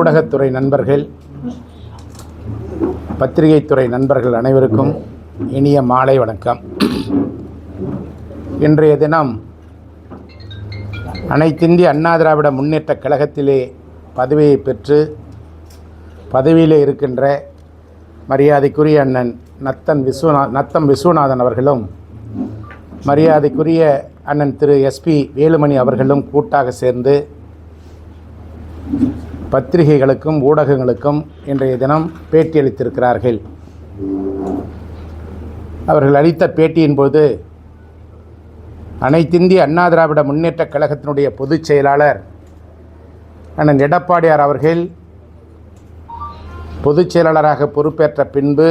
ஊடகத்துறை நண்பர்கள், பத்திரிகைத்துறை நண்பர்கள் அனைவருக்கும் இனிய மாலை வணக்கம். இன்றைய தினம் அனைத்திந்திய அண்ணா திராவிட முன்னேற்றக் கழகத்திலே பதவியை பெற்று பதவியிலே இருக்கின்ற மரியாதைக்குரிய அண்ணன் நத்தம் விஸ்வநாதன் அவர்களும் மரியாதைக்குரிய அண்ணன் திரு எஸ்பி வேலுமணி அவர்களும் கூட்டாக சேர்ந்து பத்திரிகைகளுக்கும் ஊடகங்களுக்கும் இன்றைய தினம் பேட்டியளித்திருக்கிறார்கள். அவர்கள் அளித்த பேட்டியின் போது அனைத்திந்திய அண்ணா திராவிட முன்னேற்றக் கழகத்தினுடைய பொதுச் செயலாளர் அண்ணன் எடப்பாடியார் அவர்கள் பொதுச் செயலாளராக பொறுப்பேற்ற பின்பு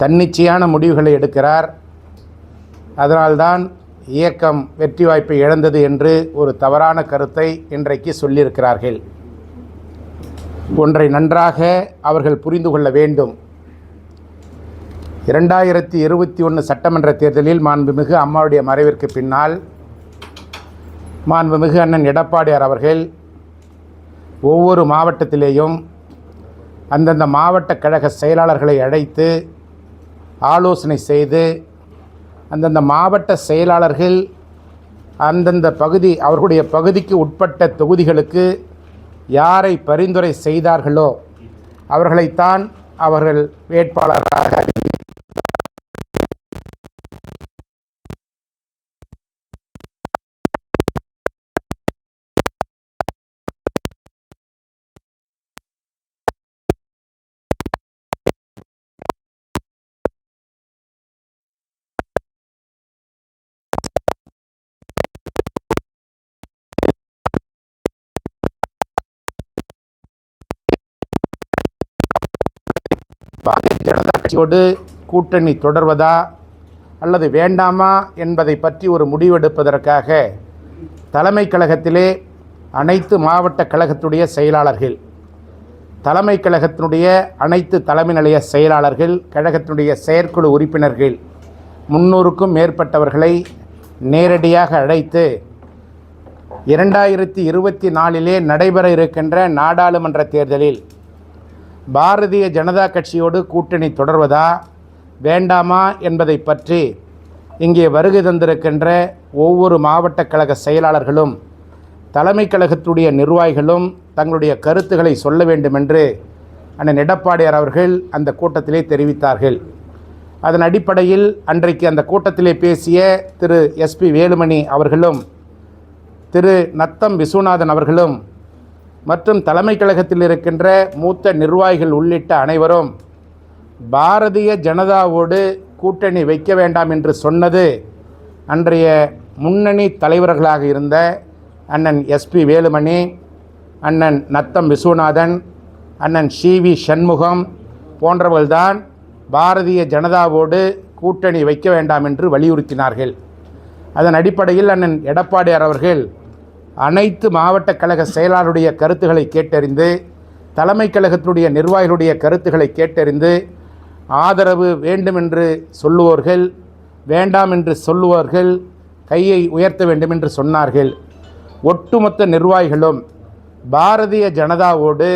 தன்னிச்சையான முடிவுகளை எடுக்கிறார், அதனால்தான் இயக்கம் வெற்றி வாய்ப்பை இழந்தது என்று ஒரு தவறான கருத்தை இன்றைக்கு சொல்லியிருக்கிறார்கள். ஒன்றை நன்றாக அவர்கள் புரிந்து கொள்ள வேண்டும். 2021 சட்டமன்ற தேர்தலில் மாண்புமிகு அம்மாவுடைய மறைவிற்கு பின்னால் மாண்புமிகு அண்ணன் எடப்பாடியார் அவர்கள் ஒவ்வொரு மாவட்டத்திலேயும் அந்தந்த மாவட்ட கழக செயலாளர்களை அழைத்து ஆலோசனை செய்து அந்தந்த மாவட்ட செயலாளர்கள் அந்தந்த அவர்களுடைய பகுதிக்கு உட்பட்ட தொகுதிகளுக்கு யாரை பரிந்துரை செய்தார்களோ அவர்களைத்தான் அவர்கள் வேட்பாளராக பாரதிய ஜனதா கட்சியோடு கூட்டணி தொடர்வதா அல்லது வேண்டாமா என்பதை பற்றி ஒரு முடிவெடுப்பதற்காக தலைமை கழகத்திலே அனைத்து மாவட்ட கழகத்துடைய செயலாளர்கள், தலைமை கழகத்தினுடைய அனைத்து தலைமை நிலைய செயலாளர்கள், கழகத்தினுடைய செயற்குழு உறுப்பினர்கள் 300க்கும் மேற்பட்டவர்களை நேரடியாக அழைத்து 2024 நடைபெற இருக்கின்ற நாடாளுமன்ற தேர்தலில் பாரதிய ஜனதா கட்சியோடு கூட்டணி தொடர்வதா வேண்டாமா என்பதை பற்றி இங்கே வருகை தந்திருக்கின்ற ஒவ்வொரு மாவட்ட கழக செயலாளர்களும் தலைமை கழகத்துடைய நிர்வாகிகளும் தங்களுடைய கருத்துக்களை சொல்ல வேண்டும் என்று அண்ணன் எடப்பாடியார் அவர்கள் அந்த கூட்டத்திலே தெரிவித்தார்கள். அதன் அடிப்படையில் அன்றைக்கு அந்த கூட்டத்திலே பேசிய திரு எஸ்பி வேலுமணி அவர்களும் திரு நத்தம் விஸ்வநாதன் அவர்களும் மற்றும் தலைமை கழகத்தில் இருக்கின்ற மூத்த நிர்வாகிகள் உள்ளிட்ட அனைவரும் பாரதிய ஜனதாவோடு கூட்டணி வைக்க வேண்டாம் என்று சொன்னது அன்றைய முன்னணி தலைவர்களாக இருந்த அண்ணன் எஸ்பி வேலுமணி, அண்ணன் நத்தம் விஸ்வநாதன், அண்ணன் சி.வி. சண்முகம் போன்றவர்கள்தான் பாரதிய ஜனதாவோடு கூட்டணி வைக்க வேண்டாம் என்று வலியுறுத்தினார்கள். அதன் அடிப்படையில் அண்ணன் எடப்பாடியார் அவர்கள் அனைத்து மாவட்ட கழக செயலாளருடைய கருத்துக்களை கேட்டறிந்து தலைமை கழகத்துடைய நிர்வாகிகளுடைய கருத்துக்களை கேட்டறிந்து ஆதரவு வேண்டும் என்று சொல்லுவோர்கள், வேண்டாம் என்று சொல்லுவோர்கள் கையை உயர்த்த வேண்டும் என்று சொன்னார்கள். ஒட்டுமொத்த நிர்வாகிகளும் பாரதிய ஜனதாவோடு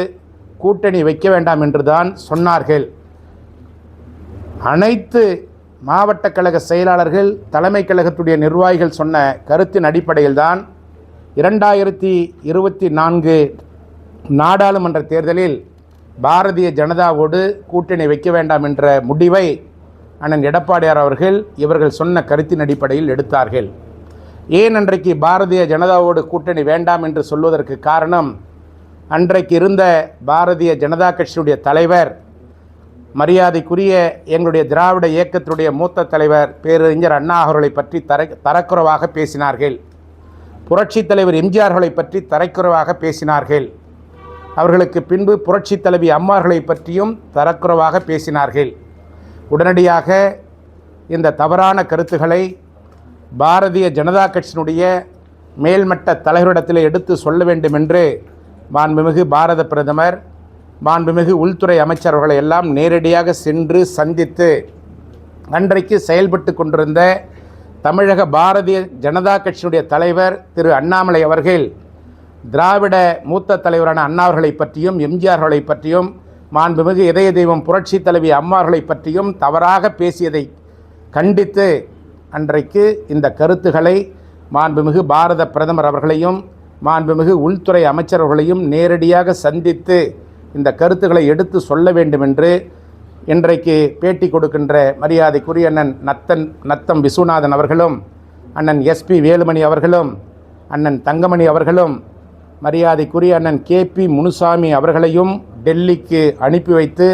கூட்டணி வைக்க வேண்டாம் என்று தான் சொன்னார்கள். அனைத்து மாவட்ட கழக செயலாளர்கள், தலைமை கழகத்துடைய நிர்வாகிகள் சொன்ன கருத்தின் அடிப்படையில்தான் 2024 நாடாளுமன்ற தேர்தலில் பாரதிய ஜனதாவோடு கூட்டணி வைக்க வேண்டாம் என்ற முடிவை அண்ணன் எடப்பாடியார் அவர்கள் இவர்கள் சொன்ன கருத்தின் அடிப்படையில் எடுத்தார்கள். ஏன் அன்றைக்கு பாரதிய ஜனதாவோடு கூட்டணி வேண்டாம் என்று சொல்வதற்கு காரணம், அன்றைக்கு இருந்த பாரதிய ஜனதா கட்சியுடைய தலைவர், மரியாதைக்குரிய எங்களுடைய திராவிட இயக்கத்தினுடைய மூத்த தலைவர் பேரறிஞர் அண்ணா அவர்களை பற்றி தரக்குறைவாக பேசினார்கள். புரட்சித் தலைவர் எம்ஜிஆர்களை பற்றி தரக்குறைவாக பேசினார்கள். அவர்களுக்கு பின்பு புரட்சித் தலைவி அம்மார்களை பற்றியும் தரக்குறைவாக பேசினார்கள். உடனடியாக இந்த தவறான கருத்துக்களை பாரதிய ஜனதா கட்சியினுடைய மேல்மட்ட தலைவரிடத்தில் எடுத்து சொல்ல வேண்டும் என்று மாண்புமிகு பாரத பிரதமர், மாண்புமிகு உள்துறை அமைச்சர்களை எல்லாம் நேரடியாக சென்று சந்தித்து அன்றைக்கு செயல்பட்டு கொண்டிருந்த தமிழக பாரதிய ஜனதா கட்சியினுடைய தலைவர் திரு அண்ணாமலை அவர்கள் திராவிட மூத்த தலைவரான அண்ணாவர்களை பற்றியும் எம்ஜிஆர்களை பற்றியும் மாண்புமிகு இதய தெய்வம் புரட்சி தலைவி அம்மாவர்களை பற்றியும் தவறாக பேசியதை கண்டித்து அன்றைக்கு இந்த கருத்துக்களை மாண்புமிகு பாரத பிரதமர் அவர்களையும் மாண்புமிகு உள்துறை அமைச்சர்களையும் நேரடியாக சந்தித்து இந்த கருத்துக்களை எடுத்து சொல்ல வேண்டும் என்று இன்றைக்கு பேட்டி கொடுக்கின்ற மரியாதைக்குரிய அண்ணன் நத்தம் விஸ்வநாதன் அவர்களும் அண்ணன் எஸ்பி வேலுமணி அவர்களும் அண்ணன் தங்கமணி அவர்களும் மரியாதைக்குரிய அண்ணன் கேபி முனுசாமி அவர்களையும் டெல்லிக்கு அனுப்பி வைத்து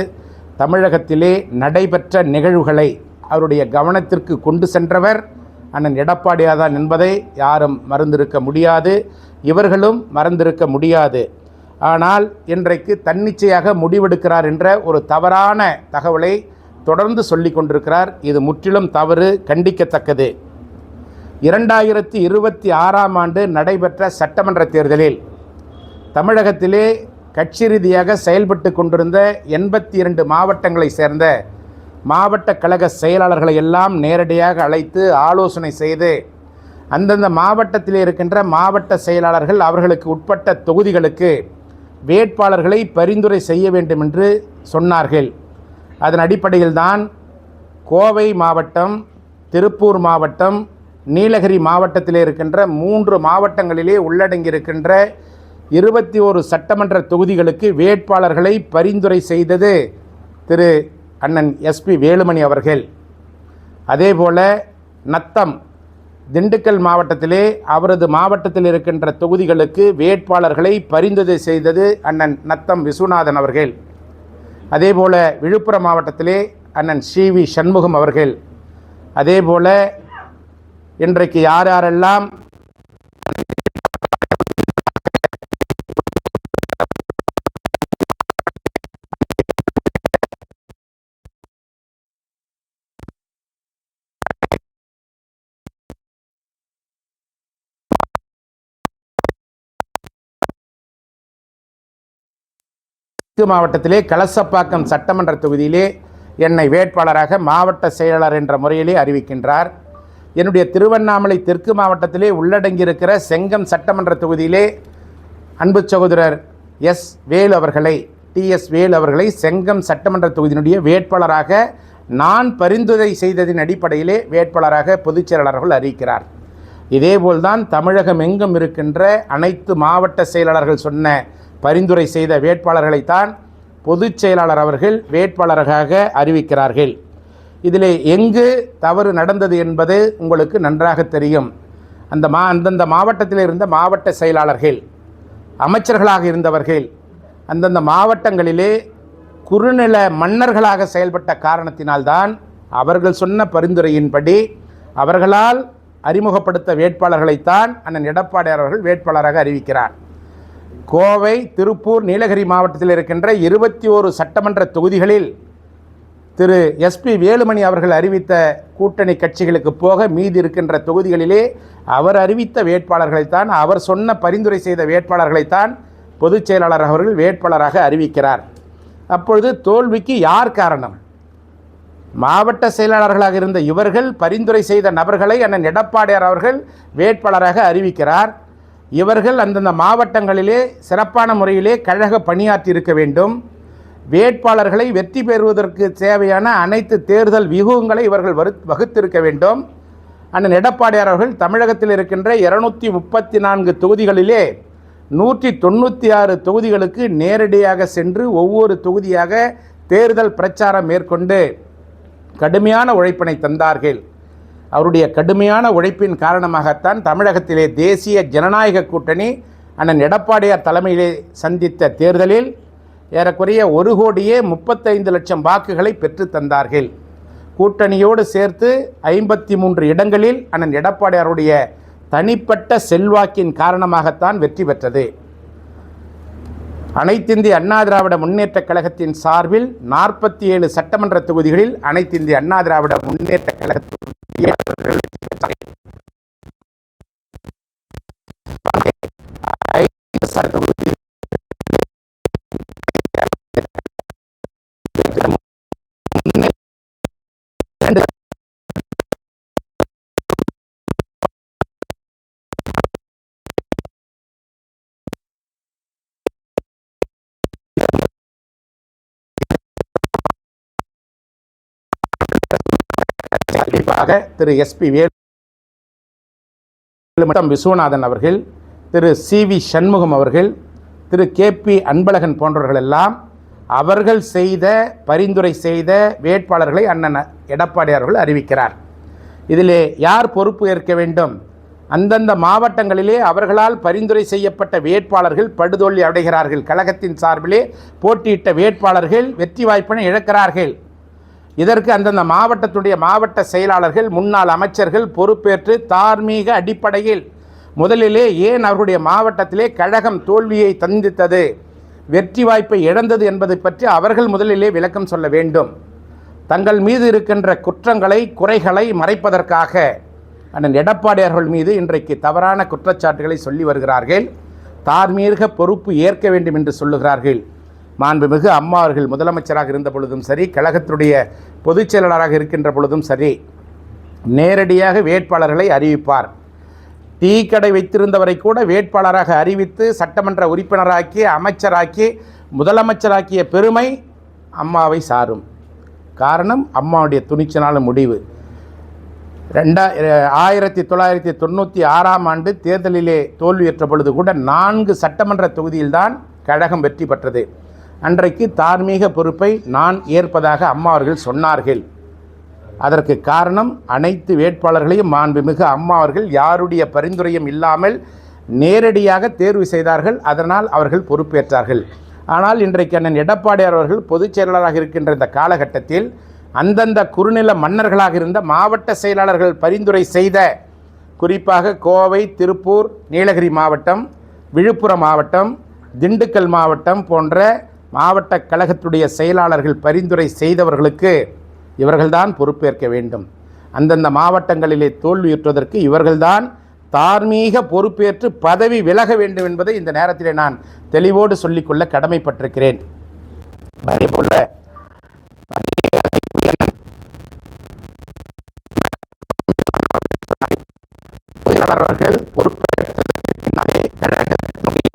தமிழகத்திலே நடைபெற்ற நிகழ்வுகளை அவருடைய கவனத்திற்கு கொண்டு சென்றவர் அண்ணன் எடப்பாடியார் தான் என்பதை யாரும் மறந்திருக்க முடியாது, இவர்களும் மறந்திருக்க முடியாது. ஆனால் இன்றைக்கு தன்னிச்சையாக முடிவெடுக்கிறார் என்ற ஒரு தவறான தகவலை தொடர்ந்து சொல்லி கொண்டிருக்கிறார். இது முற்றிலும் தவறு, கண்டிக்கத்தக்கது. 2026ஆம் ஆண்டு நடைபெற்ற சட்டமன்ற தேர்தலில் தமிழகத்திலே கட்சி ரீதியாக செயல்பட்டு கொண்டிருந்த 82 மாவட்டங்களை சேர்ந்த மாவட்ட கழக செயலாளர்களை எல்லாம் நேரடியாக அழைத்து ஆலோசனை செய்து அந்தந்த மாவட்டத்தில் இருக்கின்ற மாவட்ட செயலாளர்கள் அவர்களுக்கு உட்பட்ட தொகுதிகளுக்கு வேட்பாளர்களை பரிந்துரை செய்ய வேண்டும் என்று சொன்னார்கள். அதன் அடிப்படையில்தான் கோவை மாவட்டம், திருப்பூர் மாவட்டம், நீலகிரி மாவட்டத்தில் இருக்கின்ற 3 மாவட்டங்களிலே உள்ளடங்கியிருக்கின்ற 21 சட்டமன்ற தொகுதிகளுக்கு வேட்பாளர்களை பரிந்துரை செய்தது திரு அண்ணன் எஸ்பி வேலுமணி அவர்கள். அதேபோல நத்தம் திண்டுக்கல் மாவட்டத்திலே அவரது மாவட்டத்தில் இருக்கின்ற தொகுதிகளுக்கு வேட்பாளர்களை பரிந்துரை செய்தது அண்ணன் நத்தம் விஸ்வநாதன் அவர்கள். அதேபோல விழுப்புரம் மாவட்டத்திலே அண்ணன் CV சண்முகம் அவர்கள். அதேபோல இன்றைக்கு யாரெல்லாம் மாவட்டத்திலே கலசப்பாக்கம் சட்டமன்ற தொகுதியிலே என்னை வேட்பாளராக மாவட்ட செயலாளர் என்ற முறையிலே அறிவிக்கின்றார். என்னுடைய திருவண்ணாமலை தெற்கு மாவட்டத்திலே உள்ளடங்கியிருக்கிற செங்கம் சட்டமன்ற தொகுதியிலே அன்பு சகோதரர் வேலு அவர்களை TS வேலு அவர்களை செங்கம் சட்டமன்ற தொகுதியினுடைய வேட்பாளராக நான் பரிந்துரை செய்ததின் அடிப்படையிலே வேட்பாளராக பொதுச் செயலாளர்கள் அறிவிக்கிறார். இதேபோல்தான் தமிழகம் எங்கும் இருக்கின்ற அனைத்து மாவட்ட செயலாளர்கள் சொன்ன பரிந்துரை செய்த வேட்பாளர்களைத்தான் பொதுச் செயலாளர் அவர்கள் வேட்பாளராக அறிவிக்கிறார்கள். இதில் எங்கு தவறு நடந்தது என்பது உங்களுக்கு நன்றாக தெரியும். அந்தந்த மாவட்டத்தில் இருந்த மாவட்ட செயலாளர்கள், அமைச்சர்களாக இருந்தவர்கள் அந்தந்த மாவட்டங்களிலே குறுநில மன்னர்களாக செயல்பட்ட காரணத்தினால்தான் அவர்கள் சொன்ன பரிந்துரையின்படி அவர்களால் அறிமுகப்படுத்த வேட்பாளர்களைத்தான் அண்ணன் எடப்பாடியார் அவர்கள் வேட்பாளராக அறிவிக்கிறார். கோவை, திருப்பூர், நீலகிரி மாவட்டத்தில் இருக்கின்ற 21 சட்டமன்ற தொகுதிகளில் திரு SP வேலுமணி அவர்கள் அறிவித்த கூட்டணி கட்சிகளுக்கு போக மீதி இருக்கின்ற தொகுதிகளிலே அவர் அறிவித்த வேட்பாளர்களைத்தான், அவர் சொன்ன பரிந்துரை செய்த வேட்பாளர்களைத்தான் பொதுச் செயலாளர் அவர்கள் வேட்பாளராக அறிவிக்கிறார். அப்பொழுது தோல்விக்கு யார் காரணம்? மாவட்ட செயலாளர்களாக இருந்த இவர்கள் பரிந்துரை செய்த நபர்களை அண்ணன் எடப்பாடியார் அவர்கள் வேட்பாளராக அறிவிக்கிறார். இவர்கள் அந்தந்த மாவட்டங்களிலே சிறப்பான முறையிலே கழக பணியாற்றி இருக்க வேண்டும். வேட்பாளர்களை வெற்றி பெறுவதற்கு தேவையான அனைத்து தேர்தல் வியூகங்களை இவர்கள் வகுத்திருக்க வேண்டும். அண்ணன் எடப்பாடியார் அவர்கள் தமிழகத்தில் இருக்கின்ற 234 தொகுதிகளிலே 196 தொகுதிகளுக்கு நேரடியாக சென்று ஒவ்வொரு தொகுதியாக தேர்தல் பிரச்சாரம் மேற்கொண்டு கடுமையான உழைப்பினை தந்தார்கள். அவருடைய கடுமையான உழைப்பின் காரணமாகத்தான் தமிழகத்திலே தேசிய ஜனநாயக கூட்டணி அண்ணன் எடப்பாடியார் தலைமையிலே சந்தித்த தேர்தலில் ஏறக்குறைய 1,35,00,000 வாக்குகளை பெற்று தந்தார்கள். கூட்டணியோடு சேர்த்து 53 இடங்களில் அண்ணன் எடப்பாடியாருடைய தனிப்பட்ட செல்வாக்கின் காரணமாகத்தான் வெற்றி பெற்றது. அனைத்திந்திய அண்ணா திராவிட முன்னேற்றக் கழகத்தின் சார்பில் 47 சட்டமன்ற தொகுதிகளில் அனைத்திந்திய அண்ணா திராவிட முன்னேற்றக் கழகத்தின் குறிப்பாக திரு எஸ்பி வேலுமணி விஸ்வநாதன் அவர்கள், திரு சி.வி. சண்முகம் அவர்கள், திரு கே.பி. அன்பழகன் போன்றவர்கள் எல்லாம் அவர்கள் செய்த பரிந்துரை செய்த வேட்பாளர்களை அண்ணன் எடப்பாடியார் அவர்கள் அறிவிக்கிறார். இதிலே யார் பொறுப்பு ஏற்க வேண்டும்? அந்தந்த மாவட்டங்களிலே அவர்களால் பரிந்துரை செய்யப்பட்ட வேட்பாளர்கள் படுதோல்வி அடைகிறார்கள். கழகத்தின் சார்பிலே போட்டியிட்ட வேட்பாளர்கள் வெற்றி வாய்ப்பினை இழக்கிறார்கள். இதற்கு அந்தந்த மாவட்டத்துடைய மாவட்ட செயலாளர்கள், முன்னாள் அமைச்சர்கள் பொறுப்பேற்று தார்மீக அடிப்படையில் முதலிலே ஏன் அவருடைய மாவட்டத்திலே கழகம் தோல்வியை சந்தித்தது, வெற்றி வாய்ப்பை இழந்தது என்பதை பற்றி அவர்கள் முதலிலே விளக்கம் சொல்ல வேண்டும். தங்கள் மீது இருக்கின்ற குற்றங்களை குறைகளை மறைப்பதற்காக அண்ணன் எடப்பாடியார்கள் மீது இன்றைக்கு தவறான குற்றச்சாட்டுகளை சொல்லி வருகிறார்கள். தார்மீக பொறுப்பு ஏற்க வேண்டும் என்று சொல்லுகிறார்கள். மாண்புமிகு அம்மா அவர்கள் முதலமைச்சராக இருந்த பொழுதும் சரி, கழகத்துடைய பொதுச் செயலாளராக இருக்கின்ற பொழுதும் சரி, நேரடியாக வேட்பாளர்களை அறிவிப்பார். டீ கடை வைத்திருந்தவரை கூட வேட்பாளராக அறிவித்து சட்டமன்ற உறுப்பினராக்கி அமைச்சராக்கி முதலமைச்சராக்கிய பெருமை அம்மாவை சாரும். காரணம், அம்மாவுடைய துணிச்சலான முடிவு. 1996ஆம் ஆண்டு தேர்தலிலே தோல்வியுற்ற பொழுது கூட 4 சட்டமன்ற தொகுதியில்தான் கழகம் வெற்றி பெற்றது. அன்றைக்கு தார்மீக பொறுப்பை நான் ஏற்பதாக அம்மா அவர்கள் சொன்னார்கள். அதற்கு காரணம், அனைத்து வேட்பாளர்களையும் மாண்புமிகு அம்மா அவர்கள் யாருடைய பரிந்துரையும் இல்லாமல் நேரடியாக தேர்வு செய்தார்கள். அதனால் அவர்கள் பொறுப்பேற்றார்கள். ஆனால் இன்றைக்கு அண்ணன் எடப்பாடியார் அவர்கள் பொதுச் செயலாளராக இருக்கின்ற இந்த காலகட்டத்தில் அந்தந்த குறுநில மன்னர்களாக இருந்த மாவட்ட செயலாளர்கள் பரிந்துரை செய்த, குறிப்பாக கோவை, திருப்பூர், நீலகிரி மாவட்டம், விழுப்புரம் மாவட்டம், திண்டுக்கல் மாவட்டம் போன்ற மாவட்ட கழகத்துடைய செயலாளர்கள் பரிந்துரை செய்தவர்களுக்கு இவர்கள்தான் பொறுப்பேற்க வேண்டும். அந்தந்த மாவட்டங்களிலே தோல்வியுற்றதற்கு இவர்கள்தான் தார்மீக பொறுப்பேற்று பதவி விலக வேண்டும் என்பதை இந்த நேரத்தில் நான் தெளிவோடு சொல்லிக்கொள்ள கடமைப்பட்டிருக்கிறேன். அதேபோல அவர்கள் பொறுப்பேற்றதற்கு பின்னாலே கழகத்தினுடைய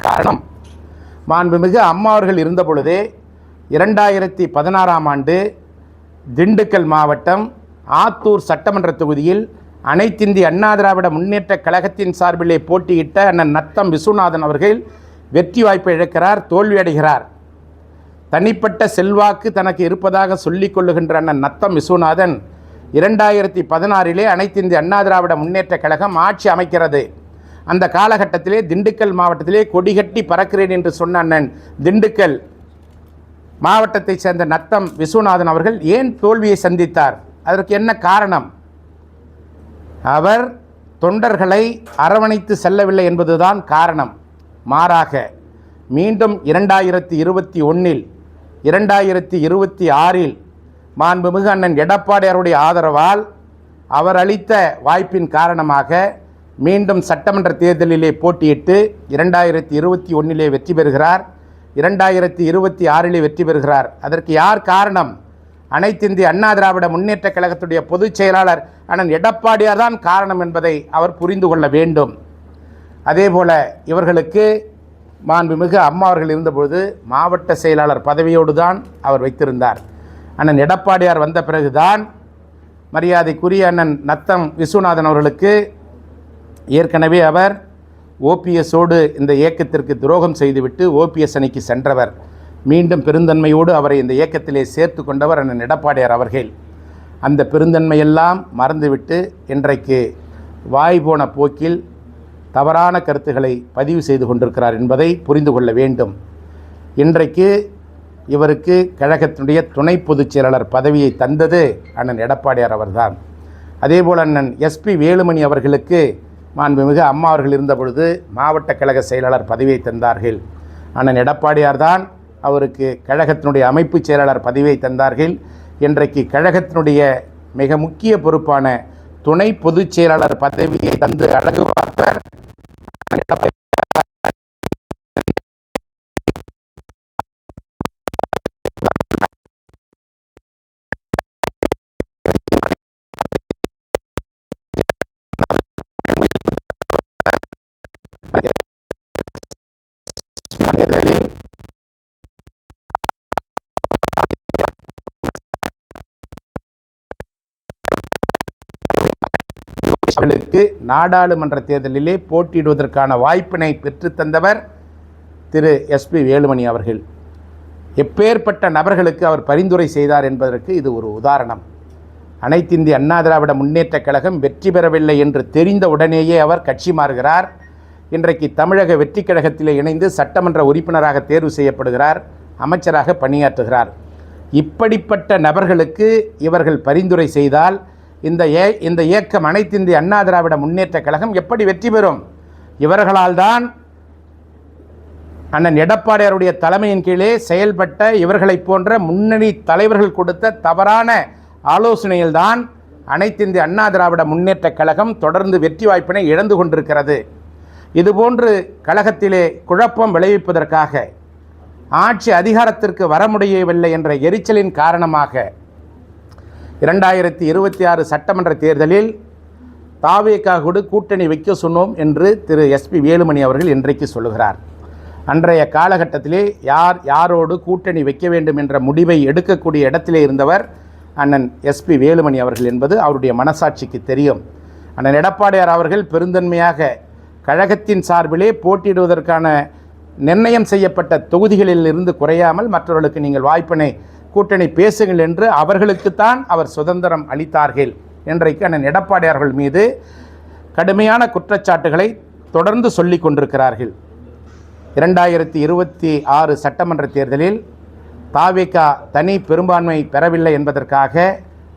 காரணம், மாண்புமிகு அம்மா அவர்கள் இருந்த பொழுதே 2016ஆம் ஆண்டு திண்டுக்கல் மாவட்டம் ஆத்தூர் சட்டமன்ற தொகுதியில் அனைத்திந்திய அண்ணா திராவிட முன்னேற்ற கழகத்தின் சார்பிலே போட்டியிட்ட அண்ணன் நத்தம் விஸ்வநாதன் அவர்கள் வெற்றி வாய்ப்பை இழக்கிறார், தோல்வியடைகிறார். தனிப்பட்ட செல்வாக்கு தனக்கு இருப்பதாக சொல்லிக் கொள்ளுகின்ற அண்ணன் நத்தம் விஸ்வநாதன் 2016 அனைத்திந்திய அண்ணா திராவிட முன்னேற்ற கழகம் ஆட்சி அமைக்கிறது. அந்த காலகட்டத்திலே திண்டுக்கல் மாவட்டத்திலே கொடிகட்டி பறக்கிறேன் என்று சொன்ன அண்ணன் திண்டுக்கல் மாவட்டத்தைச் சேர்ந்த நத்தம் விஸ்வநாதன் அவர்கள் ஏன் தோல்வியை சந்தித்தார்? அதற்கு என்ன காரணம்? அவர் தொண்டர்களை அரவணைத்து செல்லவில்லை என்பதுதான் காரணம். மாறாக மீண்டும் 2021 2026 மாண்புமிகு அண்ணன் எடப்பாடியாருடைய ஆதரவால் அவர் அளித்த வாய்ப்பின் காரணமாக மீண்டும் சட்டமன்ற தேர்தலிலே போட்டியிட்டு 2021 வெற்றி பெறுகிறார், 2026 வெற்றி பெறுகிறார். அதற்கு யார் காரணம்? அனைத்திந்திய அண்ணா திராவிட முன்னேற்ற கழகத்துடைய பொதுச் செயலாளர் அண்ணன் எடப்பாடியார் தான் காரணம் என்பதை அவர் புரிந்து கொள்ள வேண்டும். அதேபோல இவர்களுக்கு மாண்புமிகு அம்மா அவர்கள் இருந்தபொழுது மாவட்ட செயலாளர் பதவியோடு தான் அவர் வைத்திருந்தார். அண்ணன் எடப்பாடியார் வந்த பிறகுதான் மரியாதைக்குரிய அண்ணன் நத்தம் விஸ்வநாதன் அவர்களுக்கு ஏற்கனவே அவர் ஓபிஎஸோடு இந்த இயக்கத்திற்கு துரோகம் செய்துவிட்டு ஓபிஎஸ் அணிக்கு சென்றவர். மீண்டும் பெருந்தன்மையோடு அவரை இந்த இயக்கத்திலே சேர்த்து கொண்டவர் அண்ணன் எடப்பாடியார் அவர்கள். அந்த பெருந்தன்மையெல்லாம் மறந்துவிட்டு இன்றைக்கு வாய் போன போக்கில் தவறான கருத்துக்களை பதிவு செய்து கொண்டிருக்கிறார் என்பதை புரிந்து கொள்ள வேண்டும். இன்றைக்கு இவருக்கு கழகத்தினுடைய துணை பொதுச் செயலாளர் பதவியை தந்தது அண்ணன் எடப்பாடியார் அவர்தான். அதேபோல் அண்ணன் எஸ்பி வேலுமணி அவர்களுக்கு மாண்புமிகு அம்மா அவர்கள் இருந்த பொழுது மாவட்ட கழக செயலாளர் பதவியை தந்தார்கள். அண்ணன் எடப்பாடியார் தான் அவருக்கு கழகத்தினுடைய அமைப்பு செயலாளர் பதவியை தந்தார்கள். இன்றைக்கு கழகத்தினுடைய மிக முக்கிய பொறுப்பான துணை பொதுச் செயலாளர் பதவியை தந்து அழகு பார்ப்பர் தேர்தலில் அவர்களுக்கு நாடாளுமன்ற தேர்தலிலே போட்டியிடுவதற்கான வாய்ப்பினை பெற்றுத்தந்தவர் திரு எஸ்பி வேலுமணி அவர்கள். எப்பேற்பட்ட நபர்களுக்கு அவர் பரிந்துரை செய்தார் என்பதற்கு இது ஒரு உதாரணம். அனைத்திந்திய அண்ணா திராவிட முன்னேற்றக் கழகம் வெற்றி பெறவில்லை என்று தெரிந்த உடனேயே அவர் கட்சி மாறுகிறார். இன்றைக்கு தமிழக வெற்றி கழகத்திலே இணைந்து சட்டமன்ற உறுப்பினராக தேர்வு செய்யப்படுகிறார், அமைச்சராக பணியாற்றுகிறார். இப்படிப்பட்ட நபர்களுக்கு இவர்கள் பரிந்துரை செய்தால் இந்த இயக்கம் அனைத்திந்திய அண்ணா திராவிட முன்னேற்றக் கழகம் எப்படி வெற்றி பெறும்? இவர்களால் தான் அண்ணன் எடப்பாடியாருடைய தலைமையின் கீழே செயல்பட்ட இவர்களைப் போன்ற முன்னணி தலைவர்கள் கொடுத்த தவறான ஆலோசனையில்தான் அனைத்திந்திய அண்ணா திராவிட முன்னேற்றக் கழகம் தொடர்ந்து வெற்றி வாய்ப்பினை இழந்து கொண்டிருக்கிறது. இதுபோன்று கழகத்திலே குழப்பம் விளைவிப்பதற்காக ஆட்சி அதிகாரத்திற்கு வர முடியவில்லை என்ற எரிச்சலின் காரணமாக 2026 சட்டமன்ற தேர்தலில் தாவேகாவோடு கூட்டணி வைக்க சொன்னோம் என்று திரு எஸ்பி வேலுமணி அவர்கள் இன்றைக்கு சொல்லுகிறார். அன்றைய காலகட்டத்திலே யாரோடு கூட்டணி வைக்க வேண்டும் என்ற முடிவை எடுக்கக்கூடிய இடத்திலே இருந்தவர் அண்ணன் எஸ்பி வேலுமணி அவர்கள் என்பது அவருடைய மனசாட்சிக்கு தெரியும். அண்ணன் எடப்பாடியார் அவர்கள் பெருந்தன்மையாக கழகத்தின் சார்பிலே போட்டியிடுவதற்கான நிர்ணயம் செய்யப்பட்ட தொகுதிகளில் இருந்து குறையாமல் மற்றவர்களுக்கு நீங்கள் வாய்ப்பினை கூட்டணி பேசுங்கள் என்று அவர்களுக்குத்தான் அவர் சுதந்திரம் அளித்தார்கள். இன்றைக்கு அண்ணன் எடப்பாடியார்கள் மீது கடுமையான குற்றச்சாட்டுகளை தொடர்ந்து சொல்லி கொண்டிருக்கிறார்கள். 2026 சட்டமன்ற தேர்தலில் தாவேகா தனி பெரும்பான்மை பெறவில்லை என்பதற்காக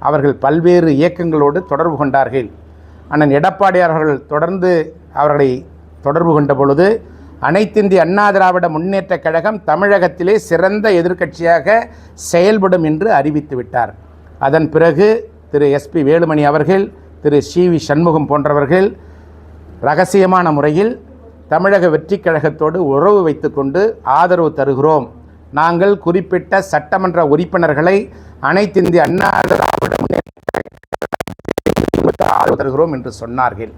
அவர்கள் பல்வேறு இயக்கங்களோடு தொடர்பு கொண்டார்கள். அண்ணன் எடப்பாடியார்கள் தொடர்ந்து அவர்களை தொடர்பு கொண்ட பொழுது அனைத்திந்திய அண்ணா திராவிட முன்னேற்றக் கழகம் தமிழகத்திலே சிறந்த எதிர்க்கட்சியாக செயல்படும் என்று அறிவித்து விட்டார். அதன் பிறகு திரு எஸ்பி வேலுமணி அவர்கள், திரு சி.வி. சண்முகம் போன்றவர்கள் இரகசியமான முறையில் தமிழக வெற்றி கழகத்தோடு உறவு வைத்துக்கொண்டு ஆதரவு தருகிறோம், நாங்கள் குறிப்பிட்ட சட்டமன்ற உறுப்பினர்களை அனைத்திந்திய அண்ணா திராவிட முன்னேற்ற ஆதரவு தருகிறோம் என்று சொன்னார்கள்.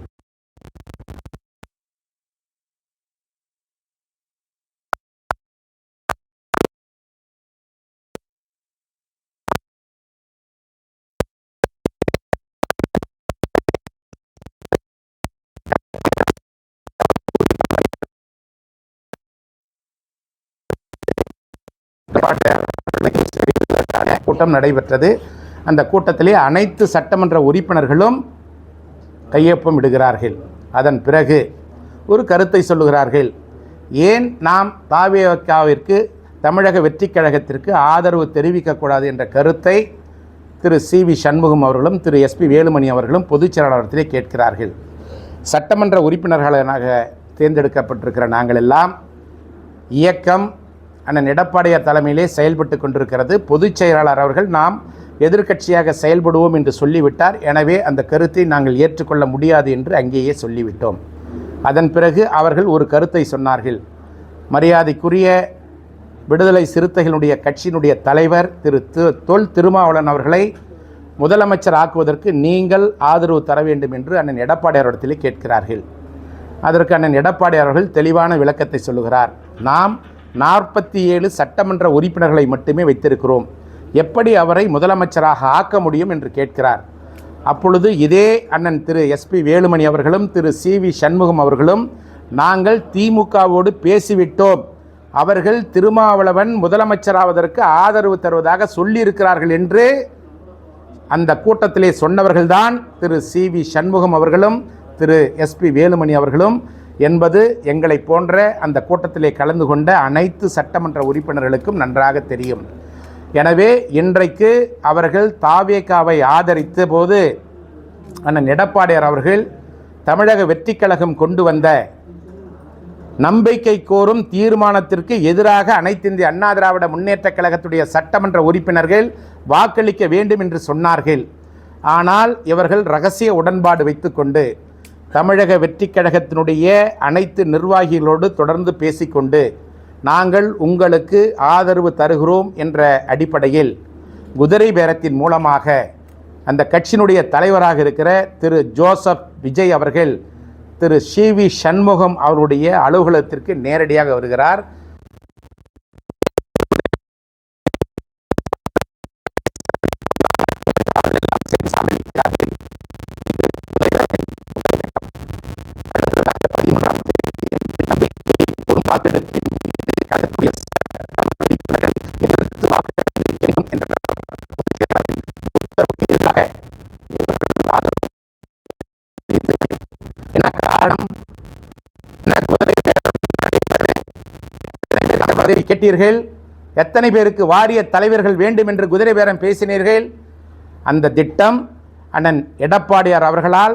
கூட்டம் நடைபெற்றது. அந்த கூட்டத்திலே அனைத்து சட்டமன்ற உறுப்பினர்களும் கையொப்பம் இடுகிறார்கள். அதன் பிறகு ஒரு கருத்தை சொல்லுகிறார்கள். ஏன் நாம் தாவேகாவிற்கு தமிழக வெற்றி கழகத்திற்கு ஆதரவு தெரிவிக்கக்கூடாது என்ற கருத்தை திரு சி.வி. சண்முகம் அவர்களும் திரு எஸ்பி வேலுமணி அவர்களும் பொதுச் செயலாளரத்திலே கேட்கிறார்கள். சட்டமன்ற உறுப்பினர்களாக தேர்ந்தெடுக்கப்பட்டிருக்கிற நாங்கள் எல்லாம் இயக்கம் அண்ணன் எடப்பாடியார் தலைமையிலே செயல்பட்டு கொண்டிருக்கிறது. பொதுச் செயலாளர் அவர்கள் நாம் எதிர்க்கட்சியாக செயல்படுவோம் என்று சொல்லிவிட்டார். எனவே அந்த கருத்தை நாங்கள் ஏற்றுக்கொள்ள முடியாது என்று அங்கேயே சொல்லிவிட்டோம். அதன் பிறகு அவர்கள் ஒரு கருத்தை சொன்னார்கள். மரியாதைக்குரிய விடுதலை சிறுத்தைகளுடைய கட்சியினுடைய தலைவர் திரு தொல் திருமாவளவன் அவர்களை முதலமைச்சர் ஆக்குவதற்கு நீங்கள் ஆதரவு தர வேண்டும் என்று அண்ணன் எடப்பாடியாரிடத்திலே கேட்கிறார்கள். அதற்கு அண்ணன் எடப்பாடியார் அவர்கள் தெளிவான விளக்கத்தை சொல்லுகிறார். நாம் 47 சட்டமன்ற உறுப்பினர்களை மட்டுமே வைத்திருக்கிறோம், எப்படி அவரை முதலமைச்சராக ஆக்க முடியும் என்று கேட்கிறார். அப்பொழுது இதே அண்ணன் திரு எஸ்பி வேலுமணி அவர்களும் திரு சி.வி. சண்முகம் அவர்களும் நாங்கள் திமுகவோடு பேசிவிட்டோம், அவர்கள் திருமாவளவன் முதலமைச்சராவதற்கு ஆதரவு தருவதாக சொல்லியிருக்கிறார்கள் என்று அந்த கூட்டத்திலே சொன்னவர்கள்தான் திரு சி.வி. சண்முகம் அவர்களும் திரு எஸ்பி வேலுமணி அவர்களும் என்பது எங்களை போன்ற அந்த கூட்டத்திலே கலந்து கொண்ட அனைத்து சட்டமன்ற உறுப்பினர்களுக்கும் நன்றாக தெரியும். எனவே இன்றைக்கு அவர்கள் தாவேகாவை ஆதரித்த போது அண்ணன் எடப்பாடியார் அவர்கள் தமிழக வெற்றி கழகம் கொண்டு வந்த நம்பிக்கை கோரும் தீர்மானத்திற்கு எதிராக அனைத்திந்திய அண்ணா திராவிட முன்னேற்றக் கழகத்துடைய சட்டமன்ற உறுப்பினர்கள் வாக்களிக்க வேண்டும் என்று சொன்னார்கள். ஆனால் இவர்கள் இரகசிய உடன்பாடு வைத்துக்கொண்டு தமிழக வெற்றி கழகத்தினுடைய அனைத்து நிர்வாகிகளோடு தொடர்ந்து பேசிக்கொண்டு நாங்கள் உங்களுக்கு ஆதரவு தருகிறோம் என்ற அடிப்படையில் குதிரை பேரத்தின் மூலமாக அந்த கட்சியினுடைய தலைவராக இருக்கிற திரு ஜோசப் விஜய் அவர்கள் திரு சி.வி. சண்முகம் அவருடைய அலுவலகத்திற்கு நேரடியாக வருகிறார். பதவி கேட்டீர்கள்? எத்தனை பேருக்கு வாரிய தலைவர்கள் வேண்டும் என்று குதிரை பேரம் பேசினீர்கள்? அந்த திட்டம் அண்ணன் எடப்பாடியார் அவர்களால்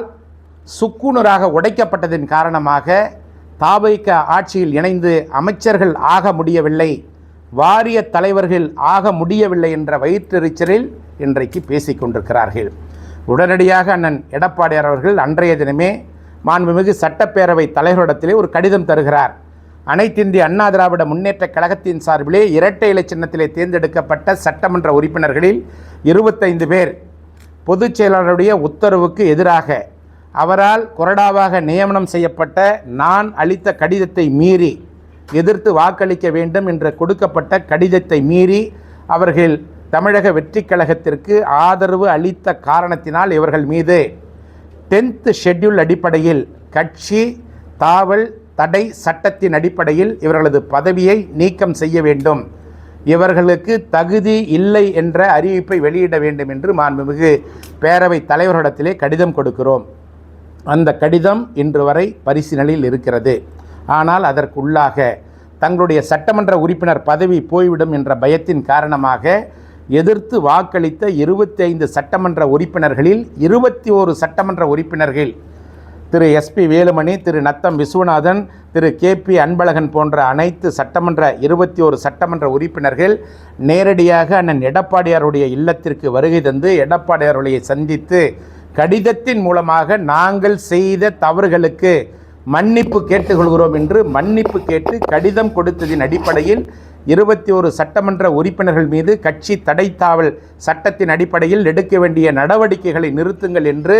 சுக்குநூறாக உடைக்கப்பட்டதின் காரணமாக தாவைக்க ஆட்சியில் இணைந்து அமைச்சர்கள் ஆக முடியவில்லை, வாரிய தலைவர்கள் ஆக முடியவில்லை என்ற வயிற்றெரிச்சலில் இன்றைக்கு பேசிக்கொண்டிருக்கிறார்கள். உடனடியாக அண்ணன் எடப்பாடியார் அவர்கள் அன்றைய தினமே மாண்புமிகு சட்டப்பேரவை தலைவரிடத்திலே ஒரு கடிதம் தருகிறார். அனைத்திந்திய அண்ணா திராவிட முன்னேற்ற கழகத்தின் சார்பிலே இரட்டை இலை சின்னத்திலே தேர்ந்தெடுக்கப்பட்ட சட்டமன்ற உறுப்பினர்களில் 25 பேர் பொதுச் செயலாளருடைய உத்தரவுக்கு எதிராக அவரால் கொறடாவாக நியமனம் செய்யப்பட்ட நான் அளித்த கடிதத்தை மீறி எதிர்த்து வாக்களிக்க வேண்டும் என்று கொடுக்கப்பட்ட கடிதத்தை மீறி அவர்கள் தமிழக வெற்றி கழகத்திற்கு ஆதரவு அளித்த காரணத்தினால் இவர்கள் மீது 10th ஷெட்யூல் அடிப்படையில் கட்சி தாவல் தடை சட்டத்தின் அடிப்படையில் இவர்களது பதவியை நீக்கம் செய்ய வேண்டும், இவர்களுக்கு தகுதி இல்லை என்ற அறிவிப்பை வெளியிட வேண்டும் என்று மாண்புமிகு பேரவைத் தலைவரிடத்திலே கடிதம் கொடுக்கிறோம். அந்த கடிதம் இன்று வரை பரிசீலனையில் இருக்கிறது. ஆனால் அதற்குள்ளாக தங்களுடைய சட்டமன்ற உறுப்பினர் பதவி போய்விடும் என்ற பயத்தின் காரணமாக எதிர்த்து வாக்களித்த 25 சட்டமன்ற உறுப்பினர்களில் 21 சட்டமன்ற உறுப்பினர்கள் திரு எஸ்பி வேலுமணி, திரு நத்தம் விஸ்வநாதன், திரு கேபி அன்பழகன் போன்ற அனைத்து 21 சட்டமன்ற உறுப்பினர்கள் நேரடியாக அண்ணன் எடப்பாடியாருடைய இல்லத்திற்கு வருகை தந்து எடப்பாடியாருடைய சந்தித்து கடிதத்தின் மூலமாக நாங்கள் செய்த தவறுகளுக்கு மன்னிப்பு கேட்டுக்கொள்கிறோம் என்று மன்னிப்பு கேட்டு கடிதம் கொடுத்ததின் அடிப்படையில் 21 சட்டமன்ற உறுப்பினர்கள் மீது கட்சி தடைத்தாவல் சட்டத்தின் அடிப்படையில் எடுக்க வேண்டிய நடவடிக்கைகளை நிறுத்துங்கள் என்று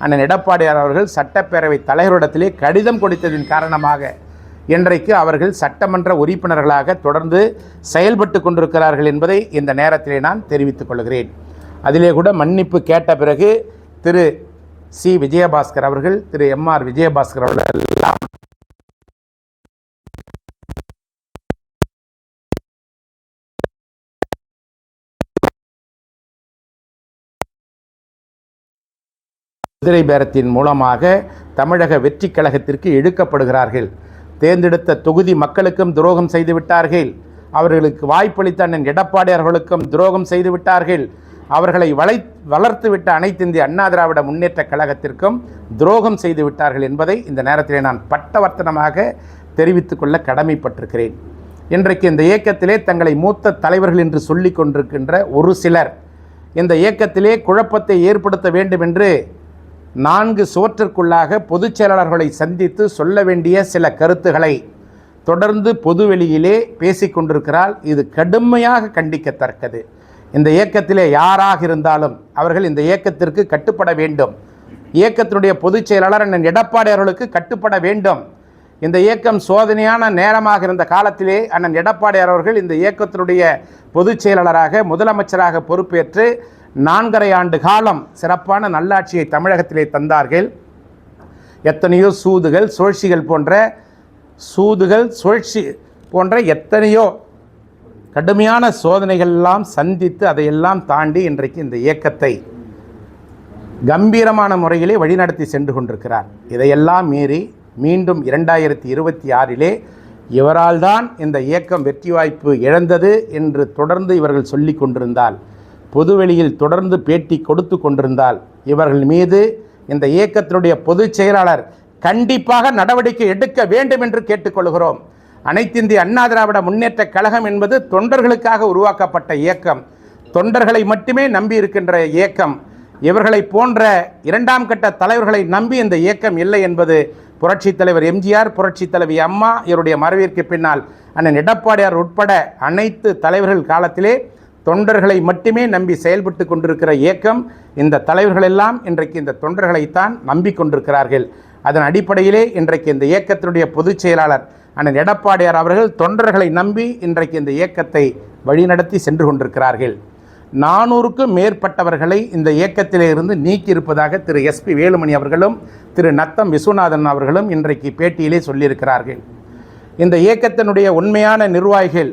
அண்ணன் எடப்பாடியார் அவர்கள் சட்டப்பேரவை தலைவரிடத்திலே கடிதம் கொடுத்ததின் காரணமாக இன்றைக்கு அவர்கள் சட்டமன்ற உறுப்பினர்களாக தொடர்ந்து செயல்பட்டு கொண்டிருக்கிறார்கள் என்பதை இந்த நேரத்திலே நான் தெரிவித்துக் கொள்கிறேன். அதிலே கூட மன்னிப்பு கேட்ட பிறகு திரு சி விஜயபாஸ்கர் அவர்கள், திரு எம்ஆர் விஜயபாஸ்கர் அவர்கள் எல்லாம் குதிரை பேரத்தின் மூலமாக தமிழக வெற்றி கழகத்திற்கு இழுக்கப்படுகிறார்கள். தேர்ந்தெடுத்த தொகுதி மக்களுக்கும் துரோகம் செய்து விட்டார்கள். அவர்களுக்கு வாய்ப்பளித்த அண்ணன் எடப்பாடியார்களுக்கும் துரோகம் செய்து விட்டார்கள். அவர்களை வளர்த்துவிட்ட அனைத்திந்திய அண்ணா திராவிட முன்னேற்ற கழகத்திற்கும் துரோகம் செய்து விட்டார்கள் என்பதை இந்த நேரத்திலே நான் பட்டவர்த்தனமாக தெரிவித்துக் கொள்ள கடமைப்பட்டிருக்கிறேன். இன்றைக்கு இந்த இயக்கத்திலே தங்களை மூத்த தலைவர்கள் என்று சொல்லிக் கொண்டிருக்கின்ற ஒரு சிலர் இந்த இயக்கத்திலே குழப்பத்தை ஏற்படுத்த வேண்டும் என்று 4 சுவற்றிற்குள்ளாக பொதுச் செயலாளர்களை சந்தித்து சொல்ல வேண்டிய சில கருத்துக்களை தொடர்ந்து பொதுவெளியிலே பேசிக்கொண்டிருக்கிறார். இது கடுமையாக கண்டிக்கத்தக்கது. இந்த இயக்கத்திலே யாராக இருந்தாலும் அவர்கள் இந்த இயக்கத்திற்கு கட்டுப்பட வேண்டும். இயக்கத்தினுடைய பொதுச் செயலாளர் அண்ணன் எடப்பாடியார்களுக்கு கட்டுப்பட வேண்டும். இந்த இயக்கம் சோதனையான நேரமாக இருந்த காலத்திலே அண்ணன் எடப்பாடியார் அவர்கள் இந்த இயக்கத்தினுடைய பொதுச் செயலாளராக முதலமைச்சராக பொறுப்பேற்று 4.5 ஆண்டு காலம் சிறப்பான நல்லாட்சியை தமிழகத்திலே தந்தார்கள். எத்தனையோ சூழ்ச்சி போன்ற எத்தனையோ கடுமையான சோதனைகள் எல்லாம் சந்தித்து அதையெல்லாம் தாண்டி இன்றைக்கு இந்த இயக்கத்தை கம்பீரமான முறையிலே வழிநடத்தி சென்று கொண்டிருக்கிறார். இதையெல்லாம் மீறி மீண்டும் 2026 இவரால் தான் இந்த இயக்கம் வெற்றி வாய்ப்பு இழந்தது என்று தொடர்ந்து இவர்கள் சொல்லி கொண்டிருந்தால், பொதுவெளியில் தொடர்ந்து பேட்டி கொடுத்து கொண்டிருந்தால், இவர்கள் மீது இந்த இயக்கத்தினுடைய பொதுச் செயலாளர் கண்டிப்பாக நடவடிக்கை எடுக்க வேண்டும் என்று கேட்டுக்கொள்கிறோம். அனைத்திந்திய அண்ணா திராவிட முன்னேற்ற கழகம் என்பது தொண்டர்களுக்காக உருவாக்கப்பட்ட இயக்கம், தொண்டர்களை மட்டுமே நம்பி இருக்கின்ற இயக்கம். இவர்களை போன்ற 2ஆம் கட்ட தலைவர்களை நம்பி இந்த இயக்கம் இல்லை என்பது புரட்சித் தலைவர் எம்ஜிஆர், புரட்சித் தலைவி அம்மா இவருடைய மறைவிற்கு பின்னால் அண்ணன் எடப்பாடியார் உட்பட அனைத்து தலைவர்கள் காலத்திலே தொண்டர்களை மட்டுமே நம்பி செயல்பட்டு கொண்டிருக்கிற இயக்கம். இந்த தலைவர்கள் எல்லாம் இன்றைக்கு இந்த தொண்டர்களைத்தான் நம்பிக்கொண்டிருக்கிறார்கள். அதன் அடிப்படையிலே இன்றைக்கு இந்த இயக்கத்தினுடைய பொதுச் செயலாளர் அண்ணன் எடப்பாடியார் அவர்கள் தொண்டர்களை நம்பி இன்றைக்கு இந்த இயக்கத்தை வழிநடத்தி சென்று கொண்டிருக்கிறார்கள். 400க்கும் மேற்பட்டவர்களை இந்த இயக்கத்திலே இருந்து நீக்கியிருப்பதாக திரு எஸ்பி வேலுமணி அவர்களும் திரு நத்தம் விஸ்வநாதன் அவர்களும் இன்றைக்கு பேட்டியிலே சொல்லியிருக்கிறார்கள். இந்த இயக்கத்தினுடைய உண்மையான நிர்வாகிகள்,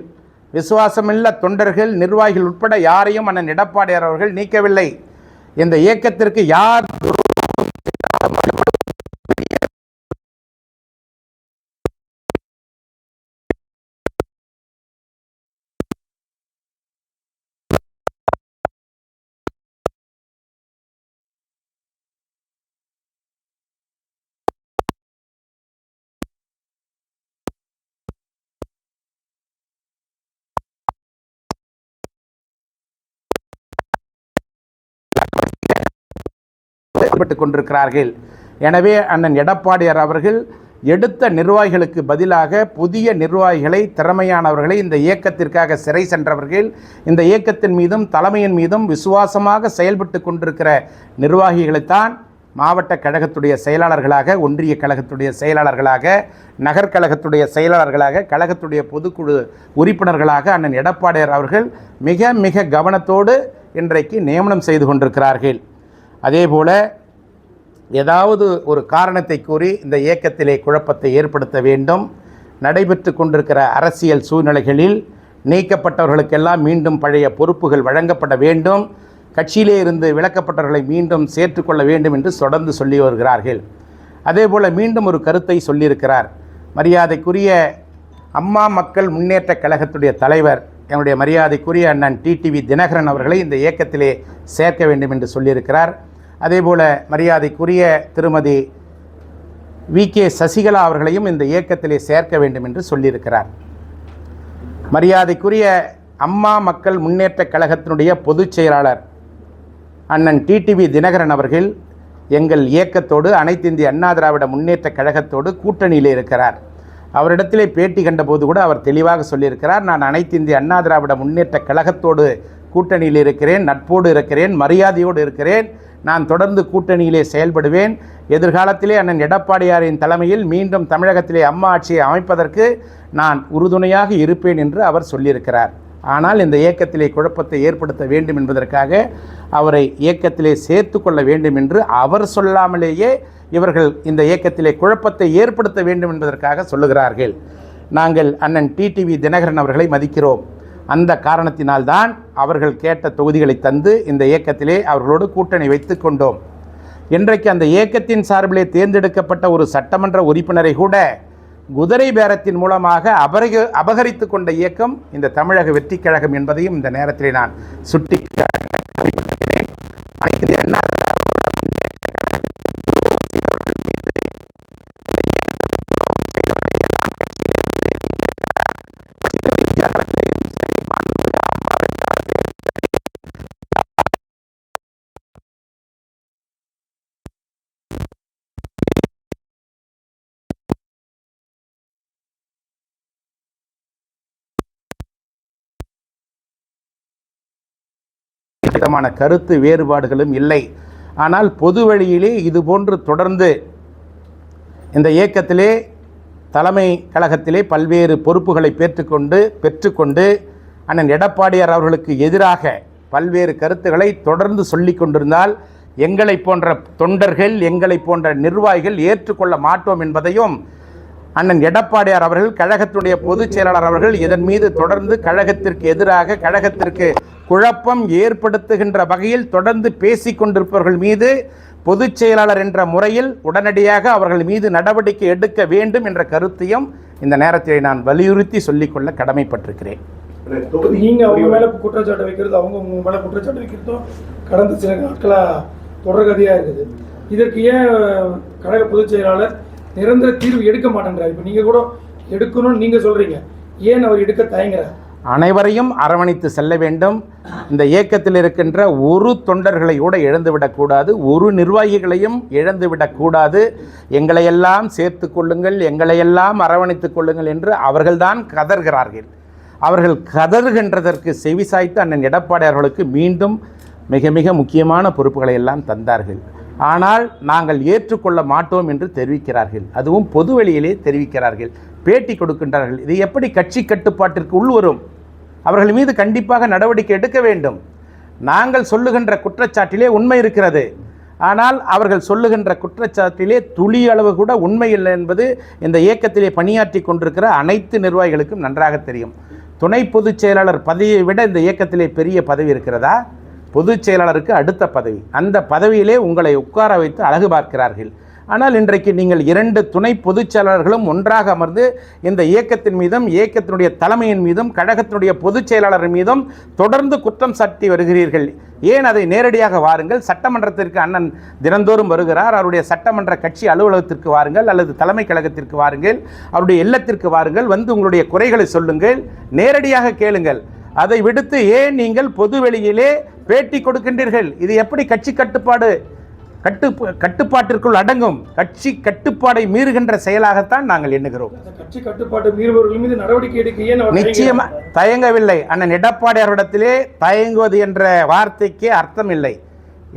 விசுவாசமில்ல தொண்டர்கள், நிர்வாகிகள் உட்பட யாரையும் அண்ணன் எடப்பாடியார் அவர்கள் நீக்கவில்லை. இந்த இயக்கத்திற்கு யார் செயல்பட்டு கொண்டிருக்கிறார்கள். எனவே அண்ணன் எடப்பாடியார் அவர்கள் எடுத்த நிர்வாகிகளுக்கு பதிலாக புதிய நிர்வாகிகளை, திறமையானவர்களை, இந்த இயக்கத்திற்காக சிறை சென்றவர்கள், இந்த இயக்கத்தின் மீதும் தலைமையின் மீதும் விசுவாசமாக செயல்பட்டு கொண்டிருக்கிற நிர்வாகிகளைத்தான் மாவட்ட கழகத்துடைய செயலாளர்களாக, ஒன்றிய கழகத்துடைய செயலாளர்களாக, நகர்கழகத்துடைய செயலாளர்களாக, கழகத்துடைய பொதுக்குழு உறுப்பினர்களாக அண்ணன் எடப்பாடியார் அவர்கள் மிக மிக கவனத்தோடு இன்றைக்கு நியமனம் செய்து கொண்டிருக்கிறார்கள். அதேபோல ஏதாவது ஒரு காரணத்தை கூறி இந்த இயக்கத்திலே குழப்பத்தை ஏற்படுத்த வேண்டும், நடைபெற்று கொண்டிருக்கிற அரசியல் சூழ்நிலைகளில் நீக்கப்பட்டவர்களுக்கெல்லாம் மீண்டும் பழைய பொறுப்புகள் வழங்கப்பட வேண்டும், கட்சியிலே இருந்து விலக்கப்பட்டவர்களை மீண்டும் சேர்த்துக்கொள்ள வேண்டும் என்று தொடர்ந்து சொல்லி வருகிறார்கள். அதேபோல் மீண்டும் ஒரு கருத்தை சொல்லியிருக்கிறார். மரியாதைக்குரிய அம்மா மக்கள் முன்னேற்ற கழகத்துடைய தலைவர் என்னுடைய மரியாதைக்குரிய அண்ணன் டிடிவி தினகரன் அவர்களை இந்த இயக்கத்திலே சேர்க்க வேண்டும் என்று சொல்லியிருக்கிறார். அதேபோல் மரியாதைக்குரிய திருமதி வி.கே. சசிகலா அவர்களையும் இந்த இயக்கத்திலே சேர்க்க வேண்டும் என்று சொல்லியிருக்கிறார். மரியாதைக்குரிய அம்மா மக்கள் முன்னேற்ற கழகத்தினுடைய பொதுச் செயலாளர் அண்ணன் டிடிவி தினகரன் அவர்கள் எங்கள் இயக்கத்தோடு, அனைத்து இந்திய அண்ணா திராவிட முன்னேற்ற கழகத்தோடு கூட்டணியில் இருக்கிறார். அவரிடத்திலே பேட்டி கண்டபோது கூட அவர் தெளிவாக சொல்லியிருக்கிறார், நான் அனைத்து இந்திய அண்ணா திராவிட முன்னேற்ற கழகத்தோடு கூட்டணியில் இருக்கிறேன், நட்போடு இருக்கிறேன், மரியாதையோடு இருக்கிறேன், நான் தொடர்ந்து கூட்டணியிலே செயல்படுவேன், எதிர்காலத்திலே அண்ணன் எடப்பாடியாரின் தலைமையில் மீண்டும் தமிழகத்திலே அம்மா ஆட்சியை அமைப்பதற்கு நான் உறுதுணையாக இருப்பேன் என்று அவர் சொல்லியிருக்கிறார். ஆனால் இந்த இயக்கத்திலே குழப்பத்தை ஏற்படுத்த வேண்டும் என்பதற்காக அவரை இயக்கத்திலே சேர்த்து கொள்ள வேண்டும் என்று அவர் சொல்லாமலேயே இவர்கள் இந்த இயக்கத்திலே குழப்பத்தை ஏற்படுத்த வேண்டும் என்பதற்காக சொல்லுகிறார்கள். நாங்கள் அண்ணன் டிடிவி தினகரன் அவர்களை மதிக்கிறோம். அந்த காரணத்தினால்தான் அவர்கள் கேட்ட தொகுதிகளை தந்து இந்த இயக்கத்திலே அவர்களோடு கூட்டணி வைத்து கொண்டோம். இன்றைக்கு அந்த இயக்கத்தின் சார்பிலே தேர்ந்தெடுக்கப்பட்ட ஒரு சட்டமன்ற உறுப்பினரை கூட குதிரை பேரத்தின் மூலமாக அபகரித்து கொண்ட இயக்கம் இந்த தமிழக வெற்றிக் கழகம் என்பதையும் இந்த நேரத்திலே நான் சுட்டி விதமான கருத்து வேறுபாடுகளும் இல்லை. ஆனால் பொது வழியிலே இதுபோன்று தொடர்ந்து இந்த இயக்கத்திலே தலைமை கழகத்திலே பல்வேறு பொறுப்புகளை பெற்றுக்கொண்டு அண்ணன் எடப்பாடியார் அவர்களுக்கு எதிராக பல்வேறு கருத்துக்களை தொடர்ந்து சொல்லி கொண்டிருந்தால் எங்களை போன்ற தொண்டர்கள், எங்களை போன்ற நிர்வாகிகள் ஏற்றுக்கொள்ள மாட்டோம் என்பதையும் அண்ணன் எடப்பாடியார் அவர்கள், கழகத்துடைய பொதுச் செயலாளர் அவர்கள் இதன் மீது தொடர்ந்து கழகத்திற்கு எதிராக, கழகத்திற்கு குழப்பம் ஏற்படுத்துகின்ற வகையில் தொடர்ந்து பேசிக் கொண்டிருப்பவர்கள் மீது பொதுச் செயலாளர் என்ற முறையில் உடனடியாக அவர்கள் மீது நடவடிக்கை எடுக்க வேண்டும் என்ற கருத்தையும் இந்த நேரத்தில் நான் வலியுறுத்தி சொல்லிக்கொள்ள கடமைப்பட்டிருக்கிறேன். நீங்க அவங்க மேல குற்றச்சாட்டு வைக்கிறது, அவங்க உங்க மேல குற்றச்சாட்டு வைக்கிறதும் கடந்த சில நாட்களா தொடர்கதையா இருக்குது. இதற்கு ஏன் கழக பொதுச் செயலாளர் நிரந்தர தீர்வு எடுக்க மாட்டேங்கிறார்? இப்போ நீங்க கூட எடுக்கணும்னு நீங்க சொல்றீங்க, ஏன் அவர் எடுக்க தயங்குறார்? அனைவரையும் அரவணைத்து செல்ல வேண்டும். இந்த இயக்கத்தில் இருக்கின்ற ஒரு தொண்டர்களை கூட இழந்துவிடக்கூடாது, ஒரு நிர்வாகிகளையும் இழந்துவிடக்கூடாது. எங்களையெல்லாம் சேர்த்து கொள்ளுங்கள், எங்களையெல்லாம் அரவணைத்து கொள்ளுங்கள் என்று அவர்கள்தான் கதறுகிறார்கள். அவர்கள் கதறுகின்றதற்கு செவிசாய்த்து அண்ணன் எடப்பாடியார்களுக்கு மீண்டும் மிக மிக முக்கியமான பொறுப்புகளை எல்லாம் தந்தார்கள். ஆனால் நாங்கள் ஏற்றுக்கொள்ள மாட்டோம் என்று தெரிவிக்கிறார்கள். அதுவும் பொது வெளியிலே தெரிவிக்கிறார்கள், பேட்டி கொடுக்கின்றார்கள். இது எப்படி கட்சி கட்டுப்பாட்டிற்கு உள்வரும்? அவர்கள் மீது கண்டிப்பாக நடவடிக்கை எடுக்க வேண்டும். நாங்கள் சொல்லுகின்ற குற்றச்சாட்டிலே உண்மை இருக்கிறது, ஆனால் அவர்கள் சொல்லுகின்ற குற்றச்சாட்டிலே துளி அளவு கூட உண்மை இல்லை என்பது இந்த இயக்கத்திலே பணியாற்றி கொண்டிருக்கிற அனைத்து நிர்வாகிகளுக்கும் நன்றாக தெரியும். துணை பொதுச் செயலாளர் பதவியை விட இந்த இயக்கத்திலே பெரிய பதவி இருக்கிறதா? பொதுச் செயலாளருக்கு அடுத்த பதவி. அந்த பதவியிலே உங்களை உட்கார வைத்து அழகு பார்க்கிறார்கள். ஆனால் இன்றைக்கு நீங்கள் 2 துணை பொதுச் செயலாளர்களும் ஒன்றாக அமர்ந்து இந்த இயக்கத்தின் மீதும், இயக்கத்தினுடைய தலைமையின் மீதும், கழகத்தினுடைய பொதுச் செயலாளர் மீதும் தொடர்ந்து குற்றம் சாட்டி வருகிறீர்கள். ஏன் அதை நேரடியாக வாருங்கள். சட்டமன்றத்திற்கு அண்ணன் தினந்தோறும் வருகிறார். அவருடைய சட்டமன்ற கட்சி அலுவலகத்திற்கு வாருங்கள், அல்லது தலைமை கழகத்திற்கு வாருங்கள், அவருடைய இல்லத்திற்கு வாருங்கள், வந்து உங்களுடைய குறைகளை சொல்லுங்கள், நேரடியாக கேளுங்கள். அதை விடுத்து ஏன் நீங்கள் பொது வெளியிலே பேட்டி கொடுக்கின்றீர்கள்? இது எப்படி கட்சி கட்டுப்பாடு கட்டுப்பாட்டிற்குள் அடங்கும். கட்சி கட்டுப்பாடை மீறுகின்ற செயலாகத்தான் நாங்கள் எண்ணுகிறோம். அந்த கட்சி கட்டுப்பாட்டு மீறுபவர்கள் மீது நடவடிக்கை எடுக்க ஏன் அவர் நிச்சயமா தயங்கவில்லை. அண்ணன் எடப்பாடியாரிடத்திலே தயங்குவது என்ற வார்த்தைக்கு அர்த்தம் இல்லை.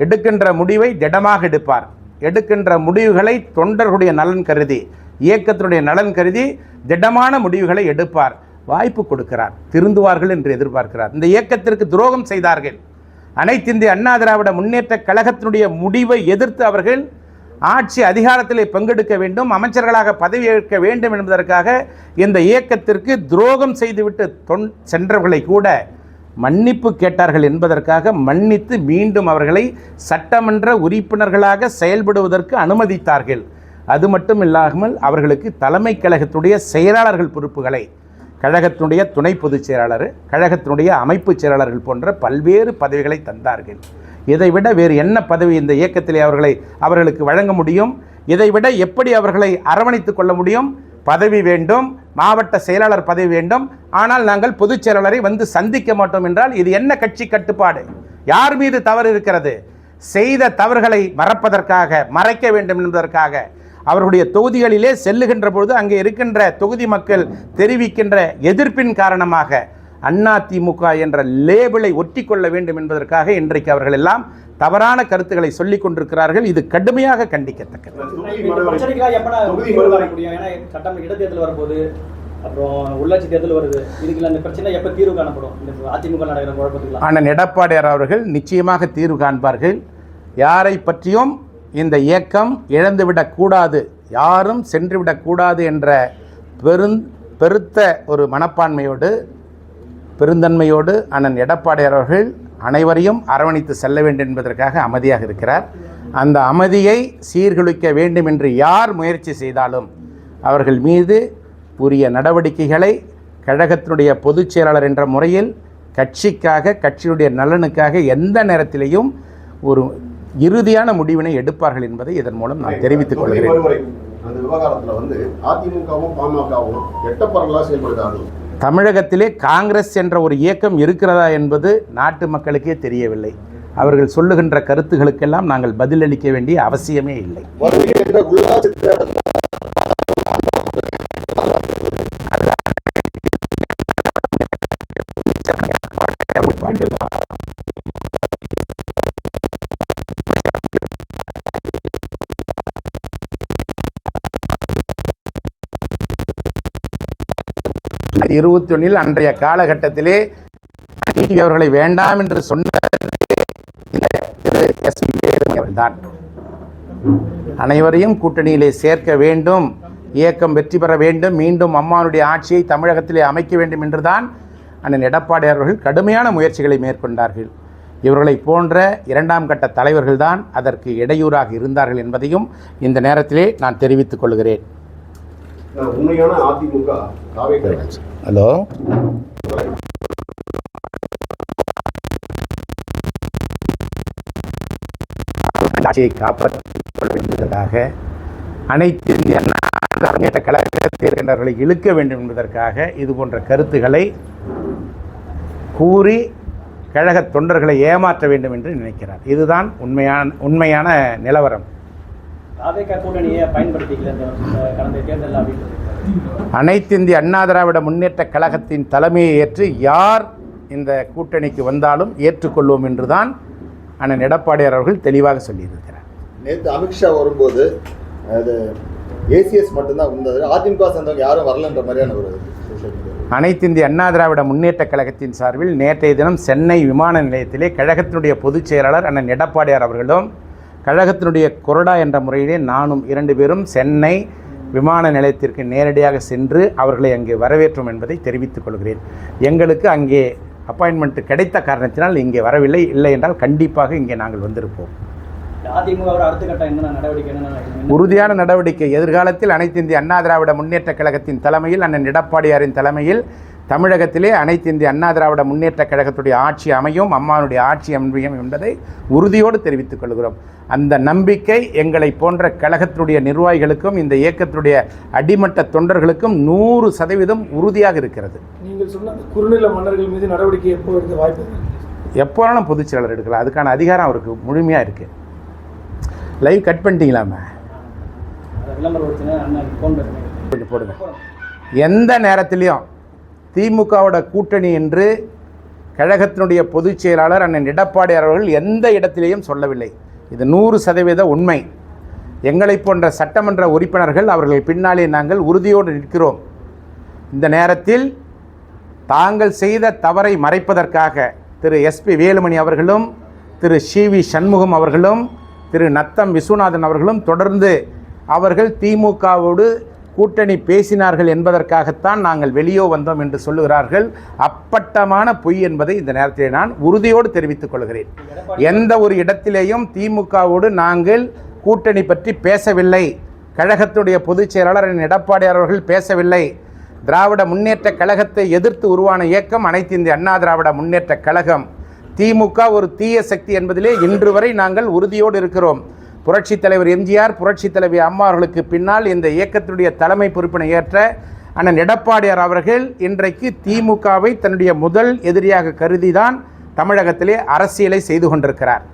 எடுக்கின்ற முடிவை திடமாக எடுப்பார். எடுக்கின்ற முடிவுகளை தொண்டர்களுடைய நலன் கருதி, இயக்கத்தினுடைய நலன் கருதி திடமான முடிவுகளை எடுப்பார். வாய்ப்பு கொடுக்கிறார், திருந்துவார்கள் என்று எதிர்பார்க்கிறார். இந்த இயக்கத்திற்கு துரோகம் செய்தார்கள். அனைத்திந்திய அண்ணா திராவிட முன்னேற்ற கழகத்தினுடைய முடிவை எதிர்த்து அவர்கள் ஆட்சி அதிகாரத்திலே பங்கெடுக்க வேண்டும், அமைச்சர்களாக பதவியேற்க வேண்டும் என்பதற்காக இந்த இயக்கத்திற்கு துரோகம் செய்துவிட்டு சென்றவர்களை கூட மன்னிப்பு கேட்டார்கள் என்பதற்காக மன்னித்து மீண்டும் அவர்களை சட்டமன்ற உறுப்பினர்களாக செயல்படுவதற்கு அனுமதித்தார்கள். அது மட்டும் இல்லாமல் அவர்களுக்கு தலைமை கழகத்துடைய செயலாளர்கள் பொறுப்புகளை, கழகத்தினுடைய துணை பொதுச் செயலாளர், கழகத்தினுடைய அமைப்பு செயலாளர்கள் போன்ற பல்வேறு பதவிகளை தந்தார்கள். இதைவிட வேறு என்ன பதவி இந்த இயக்கத்திலே அவர்களுக்கு வழங்க முடியும்? இதைவிட எப்படி அவர்களை அரவணைத்துக் கொள்ள முடியும்? பதவி வேண்டும், மாவட்ட செயலாளர் பதவி வேண்டும், ஆனால் நாங்கள் பொதுச் செயலாளரை வந்து சந்திக்க மாட்டோம் என்றால் இது என்ன கட்சி கட்டுப்பாடு? யார் மீது தவறு இருக்கிறது? செய்த தவறுகளை மறைக்க வேண்டும் என்பதற்காக அவர்களுடைய தொகுதிகளிலே செல்லுகின்ற பொழுது அங்கே இருக்கின்ற தொகுதி மக்கள் தெரிவிக்கின்ற எதிர்ப்பின் காரணமாக அதிமுக என்ற லேபிளை ஒட்டி கொள்ள வேண்டும் என்பதற்காக இன்றைக்கு அவர்கள் எல்லாம் தவறான கருத்துக்களை சொல்லிக் கொண்டிருக்கிறார்கள். இது கடுமையாக கண்டிக்கத்தக்கது. இடைத்தேர்தல் வரும்போது அப்புறம் உள்ளாட்சி தேர்தல் வருது, இதுக்கு அந்த பிரச்சனை எப்போ தீர்வு காணப்படும்? அதிமுக நடக்கிற குழப்பத்துக்கு அண்ணன் எடப்பாடியார் அவர்கள் நிச்சயமாக தீர்வு காண்பார்கள். யாரை பற்றியும் இந்த இயக்கம் இழந்துவிடக்கூடாது, யாரும் சென்றுவிடக்கூடாது என்ற பெருத்த ஒரு மனப்பான்மையோடு, பெருந்தன்மையோடு அண்ணன் எடப்பாடியார் அவர்கள் அனைவரையும் அரவணைத்து செல்ல வேண்டும் என்பதற்காக அமைதியாக இருக்கிறார். அந்த அமைதியை சீர்குலைக்க வேண்டும் என்று யார் முயற்சி செய்தாலும் அவர்கள் மீது உரிய நடவடிக்கைகளை கழகத்தினுடைய பொதுச் செயலாளர் என்ற முறையில் கட்சிக்காக, கட்சியுடைய நலனுக்காக எந்த நேரத்திலேயும் ஒரு இறுதியான முடிவினை எடுப்பார்கள் என்பதை இதன் மூலம் நான் தெரிவித்துக் கொள்கிறேன். அந்த விவகாரத்தில் வந்து அதிமுகவும் பாமகவும் எட்டப்பரலாக செயல்படுகிறார்கள். தமிழகத்திலே காங்கிரஸ் என்ற ஒரு இயக்கம் இருக்கிறதா என்பது நாட்டு மக்களுக்கே தெரியவில்லை. அவர்கள் சொல்லுகின்ற கருத்துகளுக்கெல்லாம் நாங்கள் பதிலளிக்க வேண்டிய அவசியமே இல்லை. 21 அன்றைய காலகட்டத்திலே அவர்களை வேண்டாம் என்று சொன்ன தான் அனைவரையும் கூட்டணியிலே சேர்க்க வேண்டும், இயக்கம் வெற்றி பெற வேண்டும், மீண்டும் அம்மானுடைய ஆட்சியை தமிழகத்திலே அமைக்க வேண்டும் என்றுதான் அண்ணன் எடப்பாடியார் அவர்கள் கடுமையான முயற்சிகளை மேற்கொண்டார்கள். இவர்களை போன்ற இரண்டாம் கட்ட தலைவர்கள் தான் அதற்கு இடையூறாக இருந்தார்கள் என்பதையும் இந்த நேரத்திலே நான் தெரிவித்துக் கொள்கிறேன். உண்மையான அதிமுக ஹலோ ஆட்சியை காப்பாற்றிக் கொள்ள வேண்டியதற்காக, அனைத்து இந்திய முன்னேற்ற கழகத்தில் இருக்கின்றவர்களை இழுக்க வேண்டும் என்பதற்காக இது போன்ற கருத்துக்களை கூறி கழக தொண்டர்களை ஏமாற்ற வேண்டும் என்று நினைக்கிறார். இதுதான் உண்மையான நிலவரம். அனைத்து இந்திய அண்ணா திராவிட முன்னேற்ற கழகத்தின் தலைமையை ஏற்று யார் இந்த கூட்டணிக்கு வந்தாலும் ஏற்றுக்கொள்வோம் என்றுதான் அண்ணன் எடப்பாடியார் அவர்கள் தெளிவாக சொல்லியிருக்கிறார். நேற்று அமித்ஷா வரும்போது அது ஏசிஎஸ் மட்டும்தான் வந்தது, அதிமுக சேர்ந்தவங்க யாரும் வரலன்ற மாதிரியான ஒரு அனைத்து இந்திய அண்ணா திராவிட முன்னேற்ற கழகத்தின் சார்பில் நேற்றைய தினம் சென்னை விமான நிலையத்திலே கழகத்தினுடைய பொதுச் செயலாளர் அண்ணன் எடப்பாடியார் அவர்களும் கழகத்தினுடைய கொறடா என்ற முறையிலே நானும் 2 பேரும் சென்னை விமான நிலையத்திற்கு நேரடியாக சென்று அவர்களை அங்கே வரவேற்றோம் என்பதை தெரிவித்துக் கொள்கிறேன். எங்களுக்கு அங்கே அப்பாயின்மெண்ட் கிடைத்த காரணத்தினால் இங்கே வரவில்லை. இல்லை என்றால் கண்டிப்பாக இங்கே நாங்கள் வந்திருப்போம். உறுதியான நடவடிக்கை எதிர்காலத்தில் அனைத்து இந்திய அண்ணா திராவிட முன்னேற்ற கழகத்தின் தலைமையில் அண்ணன் எடப்பாடியாரின் தலைமையில் தமிழகத்திலே அனைத்து இந்திய அண்ணா திராவிட முன்னேற்ற கழகத்துடைய ஆட்சி அமையும், அம்மானுடைய ஆட்சி அமையும் என்பதை உறுதியோடு தெரிவித்துக் கொள்கிறோம். அந்த நம்பிக்கை எங்களை போன்ற கழகத்துடைய நிர்வாகிகளுக்கும் இந்த இயக்கத்துடைய அடிமட்ட தொண்டர்களுக்கும் 100% உறுதியாக இருக்கிறது. நீங்கள் சொன்ன குறுநில மன்னர்கள் மீது நடவடிக்கை எப்போ எடுக்க வாய்ப்பு? எப்போனாலும் பொதுச் செயலாளர் எடுக்கலாம். அதுக்கான அதிகாரம் அவருக்கு முழுமையாக இருக்குது. லைவ் கட் பண்ணிட்டீங்களாமே, அதை விளம்பரம் வச்சுன்னா அண்ணன் ஃபோன் பேசுகிறேன். கொஞ்சம் போடுங்க. எந்த நேரத்திலையும் திமுகவோட கூட்டணி என்று கழகத்தினுடைய பொதுச் செயலாளர் அண்ணன் எடப்பாடியார் அவர்கள் எந்த இடத்திலேயும் சொல்லவில்லை. இது 100% உண்மை. எங்களை போன்ற சட்டமன்ற உறுப்பினர்கள் அவர்கள் பின்னாலே நாங்கள் உறுதியோடு நிற்கிறோம். இந்த நேரத்தில் தாங்கள் செய்த தவறை மறைப்பதற்காக திரு எஸ்பி வேலுமணி அவர்களும் திரு சிவி சண்முகம் அவர்களும் திரு நத்தம் விஸ்வநாதன் அவர்களும் தொடர்ந்து அவர்கள் திமுகவோடு கூட்டணி பேசினார்கள் என்பதற்காகத்தான் நாங்கள் வெளியே வந்தோம் என்று சொல்லுகிறார்கள். அப்பட்டமான பொய் என்பதை இந்த நேரத்தில் நான் உறுதியோடு தெரிவித்துக் கொள்கிறேன். எந்த ஒரு இடத்திலேயும் திமுகவோடு நாங்கள் கூட்டணி பற்றி பேசவில்லை. கழகத்துடைய பொதுச் செயலாளர் எடப்பாடியார் அவர்கள் பேசவில்லை. திராவிட முன்னேற்ற கழகத்தை எதிர்த்து உருவான இயக்கம் அனைத்து இந்திய அண்ணா திராவிட முன்னேற்ற கழகம். திமுக ஒரு தீய சக்தி என்பதிலே இன்று வரை நாங்கள் உறுதியோடு இருக்கிறோம். புரட்சித் தலைவர் எம்ஜிஆர், புரட்சித் தலைவி அம்மா அவர்களுக்கு பின்னால் இந்த இயக்கத்தினுடைய தலைமை பொறுப்பினை ஏற்ற அண்ணன் எடப்பாடியார் அவர்கள் இன்றைக்கு திமுகவை தன்னுடைய முதல் எதிரியாக கருதிதான் தமிழகத்திலே அரசியலை செய்து கொண்டிருக்கிறார்.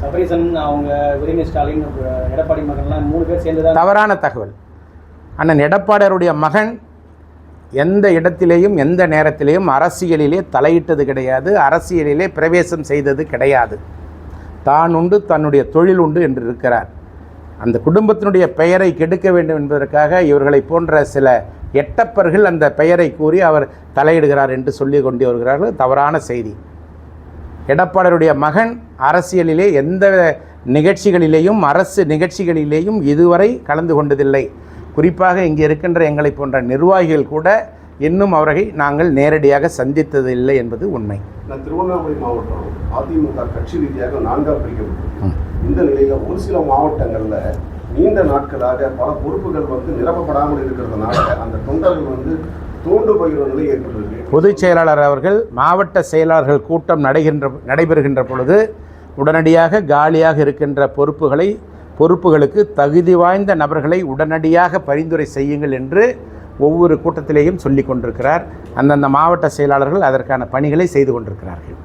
சபரீசன், அவங்க உதயநிதி ஸ்டாலின், எடப்பாடி மகன்லாம் 3 பேர் சேர்ந்து தவறான தகவல். அண்ணன் எடப்பாடியாருடைய மகன் எந்த இடத்திலேயும் எந்த நேரத்திலேயும் அரசியலிலே தலையிட்டது கிடையாது, அரசியலிலே பிரவேசம் செய்தது கிடையாது. தான் உண்டு, தன்னுடைய தொழில் உண்டு என்று இருக்கிறார். அந்த குடும்பத்தினுடைய பெயரை கெடுக்க வேண்டும் என்பதற்காக இவர்களை போன்ற சில எட்டப்பர்கள் அந்த பெயரை கூறி அவர் தலையிடுகிறார் என்று சொல்லி கொண்டு வருகிறார்கள். தவறான செய்தி. எடப்பாடியாருடைய மகன் அரசியலிலே எந்த நிகழ்ச்சிகளிலேயும் அரசு நிகழ்ச்சிகளிலேயும் இதுவரை கலந்து கொண்டதில்லை. குறிப்பாக இங்கே இருக்கின்ற எங்களை போன்ற நிர்வாகிகள் கூட இன்னும் அவரை நாங்கள் நேரடியாக சந்தித்ததில்லை என்பது உண்மை. திருவண்ணாமலை மாவட்டம் அதிமுக கட்சி ரீதியாக 4ஆக பிரிக்கப்பட்டது. இந்த நிலையில் ஒரு சில மாவட்டங்களில் நீண்ட நாட்களாக பல பொறுப்புகள் நிரப்பப்படாமல் இருக்கிறதுனால அந்த தொண்டர்கள் தூண்டு போகிற நிலை ஏற்பட்டிருக்கு. பொதுச் செயலாளர் அவர்கள் மாவட்ட செயலாளர்கள் கூட்டம் நடைபெறுகின்ற பொழுது உடனடியாக காலியாக இருக்கின்ற பொறுப்புகளுக்கு தகுதி வாய்ந்த நபர்களை உடனடியாக பரிந்துரை செய்யுங்கள் என்று ஒவ்வொரு கூட்டத்திலேயும் சொல்லி கொண்டிருக்கிறார். அந்தந்த மாவட்ட செயலாளர்கள் அதற்கான பணிகளை செய்து கொண்டிருக்கிறார்கள்.